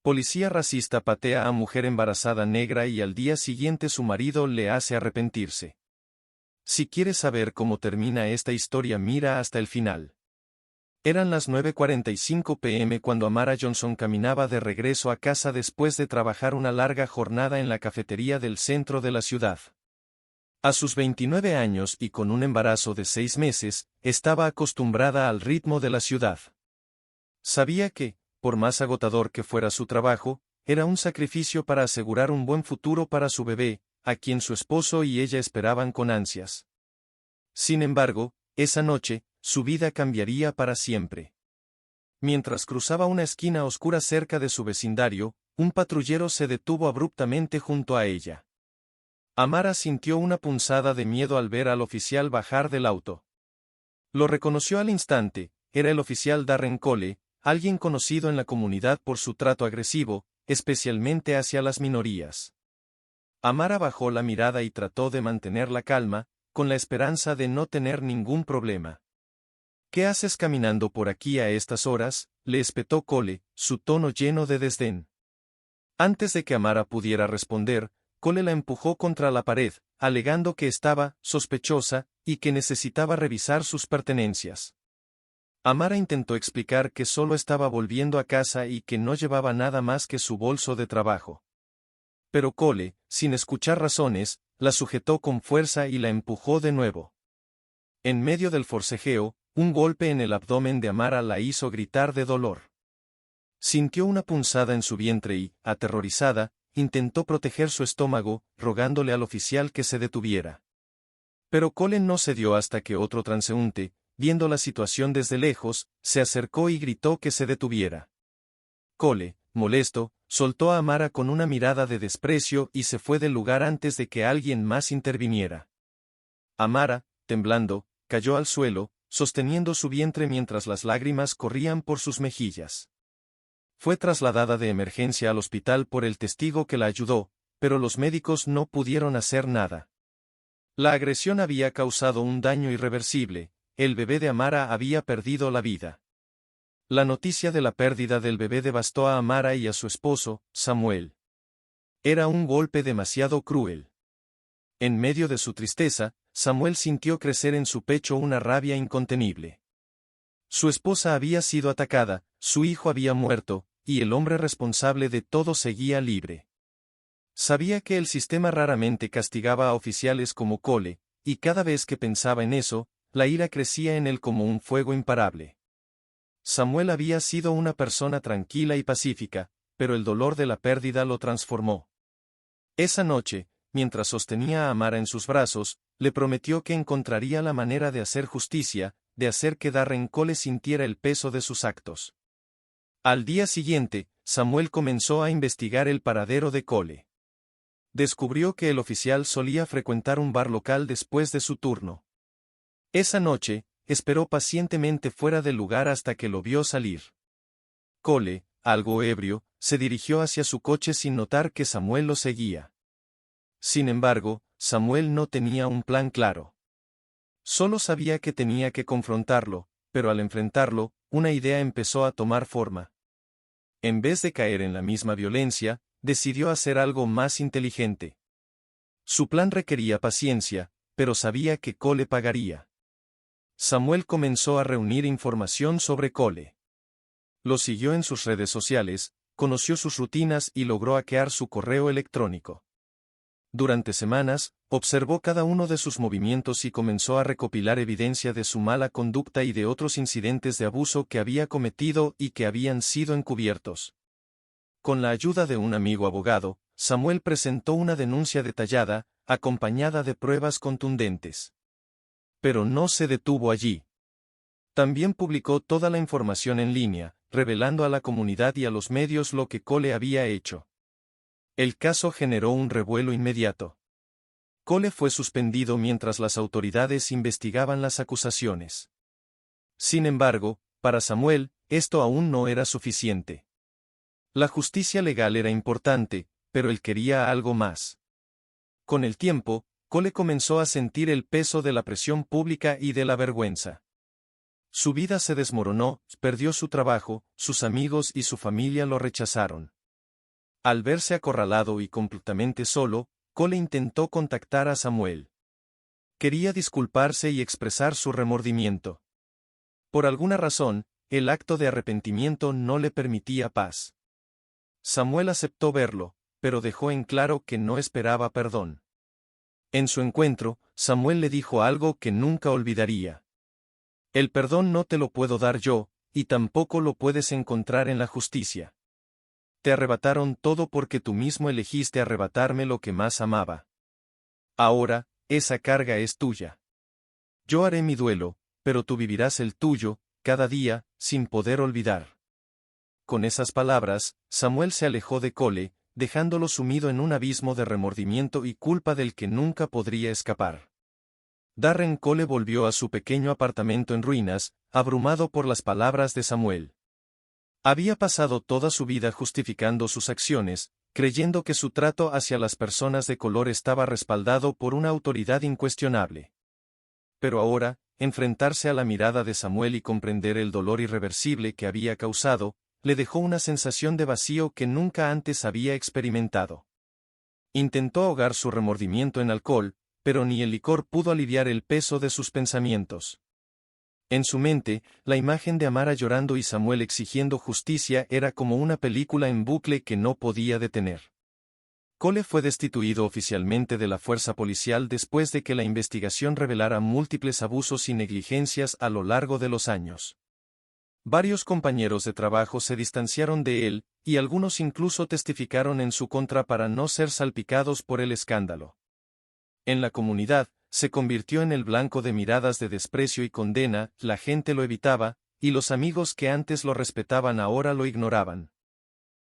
Policía racista patea a mujer embarazada negra y al día siguiente su marido le hace arrepentirse. Si quieres saber cómo termina esta historia, mira hasta el final. Eran las 9:45 p.m. cuando Amara Johnson caminaba de regreso a casa después de trabajar una larga jornada en la cafetería del centro de la ciudad. A sus 29 años y con un embarazo de 6 meses, estaba acostumbrada al ritmo de la ciudad. Sabía que, por más agotador que fuera su trabajo, era un sacrificio para asegurar un buen futuro para su bebé, a quien su esposo y ella esperaban con ansias. Sin embargo, esa noche, su vida cambiaría para siempre. Mientras cruzaba una esquina oscura cerca de su vecindario, un patrullero se detuvo abruptamente junto a ella. Amara sintió una punzada de miedo al ver al oficial bajar del auto. Lo reconoció al instante, era el oficial Darren Cole, alguien conocido en la comunidad por su trato agresivo, especialmente hacia las minorías. Amara bajó la mirada y trató de mantener la calma, con la esperanza de no tener ningún problema. ¿Qué haces caminando por aquí a estas horas?, le espetó Cole, su tono lleno de desdén. Antes de que Amara pudiera responder, Cole la empujó contra la pared, alegando que estaba sospechosa y que necesitaba revisar sus pertenencias. Amara intentó explicar que solo estaba volviendo a casa y que no llevaba nada más que su bolso de trabajo. Pero Cole, sin escuchar razones, la sujetó con fuerza y la empujó de nuevo. En medio del forcejeo, un golpe en el abdomen de Amara la hizo gritar de dolor. Sintió una punzada en su vientre y, aterrorizada, intentó proteger su estómago, rogándole al oficial que se detuviera. Pero Cole no cedió hasta que otro transeúnte, viendo la situación desde lejos, se acercó y gritó que se detuviera. Cole, molesto, soltó a Amara con una mirada de desprecio y se fue del lugar antes de que alguien más interviniera. Amara, temblando, cayó al suelo, sosteniendo su vientre mientras las lágrimas corrían por sus mejillas. Fue trasladada de emergencia al hospital por el testigo que la ayudó, pero los médicos no pudieron hacer nada. La agresión había causado un daño irreversible, el bebé de Amara había perdido la vida. La noticia de la pérdida del bebé devastó a Amara y a su esposo, Samuel. Era un golpe demasiado cruel. En medio de su tristeza, Samuel sintió crecer en su pecho una rabia incontenible. Su esposa había sido atacada, su hijo había muerto, y el hombre responsable de todo seguía libre. Sabía que el sistema raramente castigaba a oficiales como Cole, y cada vez que pensaba en eso, la ira crecía en él como un fuego imparable. Samuel había sido una persona tranquila y pacífica, pero el dolor de la pérdida lo transformó. Esa noche, mientras sostenía a Amara en sus brazos, le prometió que encontraría la manera de hacer justicia, de hacer que Darren Cole sintiera el peso de sus actos. Al día siguiente, Samuel comenzó a investigar el paradero de Cole. Descubrió que el oficial solía frecuentar un bar local después de su turno. Esa noche, esperó pacientemente fuera del lugar hasta que lo vio salir. Cole, algo ebrio, se dirigió hacia su coche sin notar que Samuel lo seguía. Sin embargo, Samuel no tenía un plan claro. Solo sabía que tenía que confrontarlo, pero al enfrentarlo, una idea empezó a tomar forma. En vez de caer en la misma violencia, decidió hacer algo más inteligente. Su plan requería paciencia, pero sabía que Cole pagaría. Samuel comenzó a reunir información sobre Cole. Lo siguió en sus redes sociales, conoció sus rutinas y logró hackear su correo electrónico. Durante semanas, observó cada uno de sus movimientos y comenzó a recopilar evidencia de su mala conducta y de otros incidentes de abuso que había cometido y que habían sido encubiertos. Con la ayuda de un amigo abogado, Samuel presentó una denuncia detallada, acompañada de pruebas contundentes. Pero no se detuvo allí. También publicó toda la información en línea, revelando a la comunidad y a los medios lo que Cole había hecho. El caso generó un revuelo inmediato. Cole fue suspendido mientras las autoridades investigaban las acusaciones. Sin embargo, para Samuel, esto aún no era suficiente. La justicia legal era importante, pero él quería algo más. Con el tiempo, Cole comenzó a sentir el peso de la presión pública y de la vergüenza. Su vida se desmoronó, perdió su trabajo, sus amigos y su familia lo rechazaron. Al verse acorralado y completamente solo, Cole intentó contactar a Samuel. Quería disculparse y expresar su remordimiento. Por alguna razón, el acto de arrepentimiento no le permitía paz. Samuel aceptó verlo, pero dejó en claro que no esperaba perdón. En su encuentro, Samuel le dijo algo que nunca olvidaría. El perdón no te lo puedo dar yo, y tampoco lo puedes encontrar en la justicia. Te arrebataron todo porque tú mismo elegiste arrebatarme lo que más amaba. Ahora, esa carga es tuya. Yo haré mi duelo, pero tú vivirás el tuyo, cada día, sin poder olvidar. Con esas palabras, Samuel se alejó de Cole, dejándolo sumido en un abismo de remordimiento y culpa del que nunca podría escapar. Darren Cole volvió a su pequeño apartamento en ruinas, abrumado por las palabras de Samuel. Había pasado toda su vida justificando sus acciones, creyendo que su trato hacia las personas de color estaba respaldado por una autoridad incuestionable. Pero ahora, enfrentarse a la mirada de Samuel y comprender el dolor irreversible que había causado, le dejó una sensación de vacío que nunca antes había experimentado. Intentó ahogar su remordimiento en alcohol, pero ni el licor pudo aliviar el peso de sus pensamientos. En su mente, la imagen de Amara llorando y Samuel exigiendo justicia era como una película en bucle que no podía detener. Cole fue destituido oficialmente de la fuerza policial después de que la investigación revelara múltiples abusos y negligencias a lo largo de los años. Varios compañeros de trabajo se distanciaron de él, y algunos incluso testificaron en su contra para no ser salpicados por el escándalo. En la comunidad, se convirtió en el blanco de miradas de desprecio y condena, la gente lo evitaba, y los amigos que antes lo respetaban ahora lo ignoraban.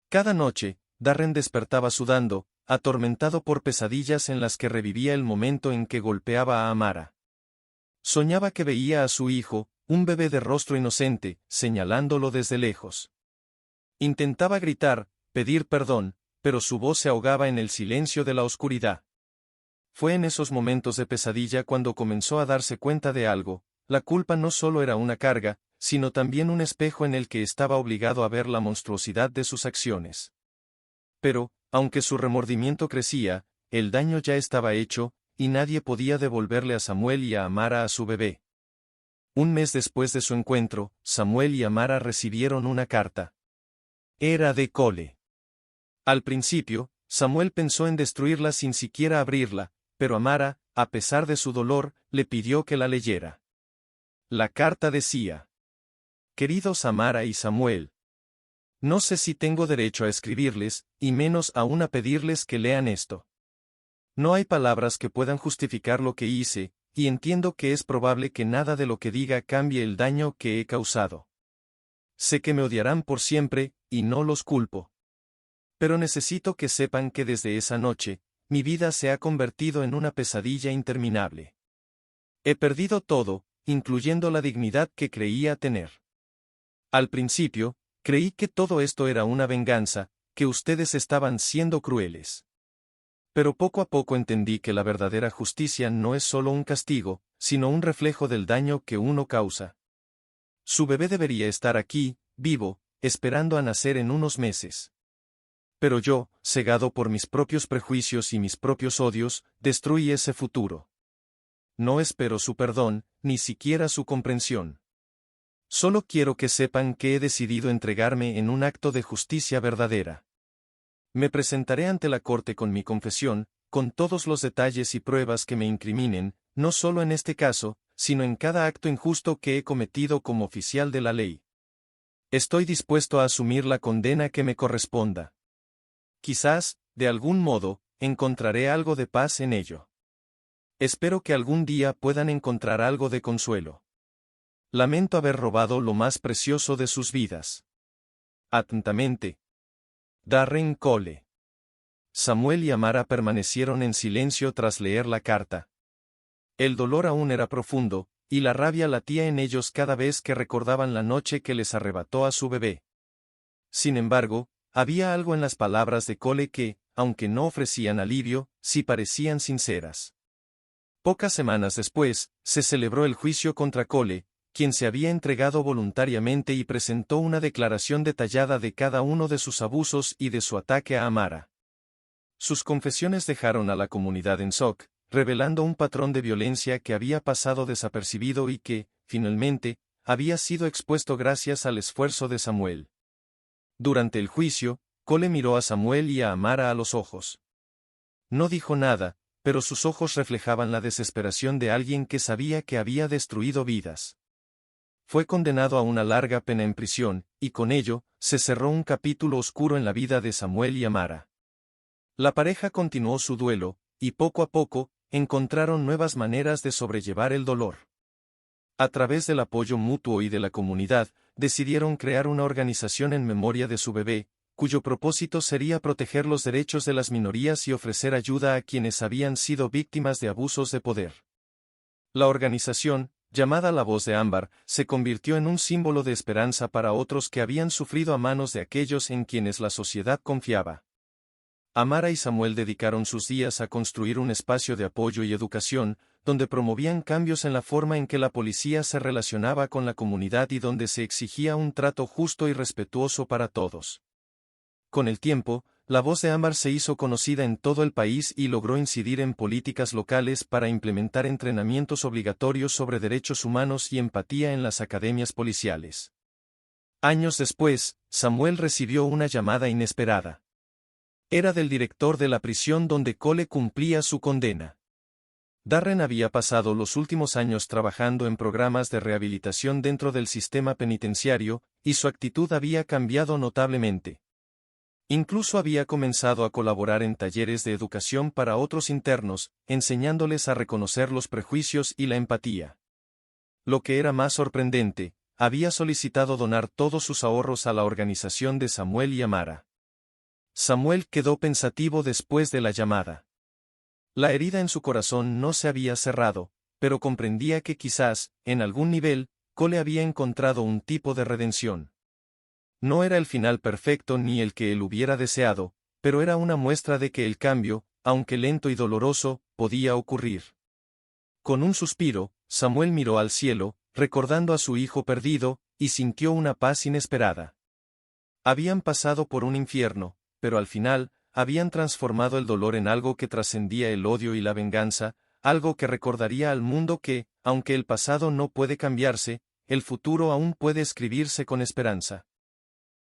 Cada noche, Darren despertaba sudando, atormentado por pesadillas en las que revivía el momento en que golpeaba a Amara. Soñaba que veía a su hijo, un bebé de rostro inocente, señalándolo desde lejos. Intentaba gritar, pedir perdón, pero su voz se ahogaba en el silencio de la oscuridad. Fue en esos momentos de pesadilla cuando comenzó a darse cuenta de algo: la culpa no solo era una carga, sino también un espejo en el que estaba obligado a ver la monstruosidad de sus acciones. Pero, aunque su remordimiento crecía, el daño ya estaba hecho, y nadie podía devolverle a Samuel y a Amara a su bebé. Un mes después de su encuentro, Samuel y Amara recibieron una carta. Era de Cole. Al principio, Samuel pensó en destruirla sin siquiera abrirla, pero Amara, a pesar de su dolor, le pidió que la leyera. La carta decía: Queridos Amara y Samuel, no sé si tengo derecho a escribirles, y menos aún a pedirles que lean esto. No hay palabras que puedan justificar lo que hice, y entiendo que es probable que nada de lo que diga cambie el daño que he causado. Sé que me odiarán por siempre, y no los culpo. Pero necesito que sepan que desde esa noche, mi vida se ha convertido en una pesadilla interminable. He perdido todo, incluyendo la dignidad que creía tener. Al principio, creí que todo esto era una venganza, que ustedes estaban siendo crueles. Pero poco a poco entendí que la verdadera justicia no es solo un castigo, sino un reflejo del daño que uno causa. Su bebé debería estar aquí, vivo, esperando a nacer en unos meses. Pero yo, cegado por mis propios prejuicios y mis propios odios, destruí ese futuro. No espero su perdón, ni siquiera su comprensión. Solo quiero que sepan que he decidido entregarme en un acto de justicia verdadera. Me presentaré ante la corte con mi confesión, con todos los detalles y pruebas que me incriminen, no solo en este caso, sino en cada acto injusto que he cometido como oficial de la ley. Estoy dispuesto a asumir la condena que me corresponda. Quizás, de algún modo, encontraré algo de paz en ello. Espero que algún día puedan encontrar algo de consuelo. Lamento haber robado lo más precioso de sus vidas. Atentamente, Darren Cole. Samuel y Amara permanecieron en silencio tras leer la carta. El dolor aún era profundo, y la rabia latía en ellos cada vez que recordaban la noche que les arrebató a su bebé. Sin embargo, había algo en las palabras de Cole que, aunque no ofrecían alivio, sí parecían sinceras. Pocas semanas después, se celebró el juicio contra Cole, quien se había entregado voluntariamente y presentó una declaración detallada de cada uno de sus abusos y de su ataque a Amara. Sus confesiones dejaron a la comunidad en shock, revelando un patrón de violencia que había pasado desapercibido y que, finalmente, había sido expuesto gracias al esfuerzo de Samuel. Durante el juicio, Cole miró a Samuel y a Amara a los ojos. No dijo nada, pero sus ojos reflejaban la desesperación de alguien que sabía que había destruido vidas. Fue condenado a una larga pena en prisión, y con ello, se cerró un capítulo oscuro en la vida de Samuel y Amara. La pareja continuó su duelo, y poco a poco, encontraron nuevas maneras de sobrellevar el dolor. A través del apoyo mutuo y de la comunidad, decidieron crear una organización en memoria de su bebé, cuyo propósito sería proteger los derechos de las minorías y ofrecer ayuda a quienes habían sido víctimas de abusos de poder. La organización, llamada La Voz de Ámbar, se convirtió en un símbolo de esperanza para otros que habían sufrido a manos de aquellos en quienes la sociedad confiaba. Amara y Samuel dedicaron sus días a construir un espacio de apoyo y educación, donde promovían cambios en la forma en que la policía se relacionaba con la comunidad y donde se exigía un trato justo y respetuoso para todos. Con el tiempo, La Voz de Ámbar se hizo conocida en todo el país y logró incidir en políticas locales para implementar entrenamientos obligatorios sobre derechos humanos y empatía en las academias policiales. Años después, Samuel recibió una llamada inesperada. Era del director de la prisión donde Cole cumplía su condena. Darren había pasado los últimos años trabajando en programas de rehabilitación dentro del sistema penitenciario, y su actitud había cambiado notablemente. Incluso había comenzado a colaborar en talleres de educación para otros internos, enseñándoles a reconocer los prejuicios y la empatía. Lo que era más sorprendente, había solicitado donar todos sus ahorros a la organización de Samuel y Amara. Samuel quedó pensativo después de la llamada. La herida en su corazón no se había cerrado, pero comprendía que quizás, en algún nivel, Cole había encontrado un tipo de redención. No era el final perfecto ni el que él hubiera deseado, pero era una muestra de que el cambio, aunque lento y doloroso, podía ocurrir. Con un suspiro, Samuel miró al cielo, recordando a su hijo perdido, y sintió una paz inesperada. Habían pasado por un infierno, pero al final, habían transformado el dolor en algo que trascendía el odio y la venganza, algo que recordaría al mundo que, aunque el pasado no puede cambiarse, el futuro aún puede escribirse con esperanza.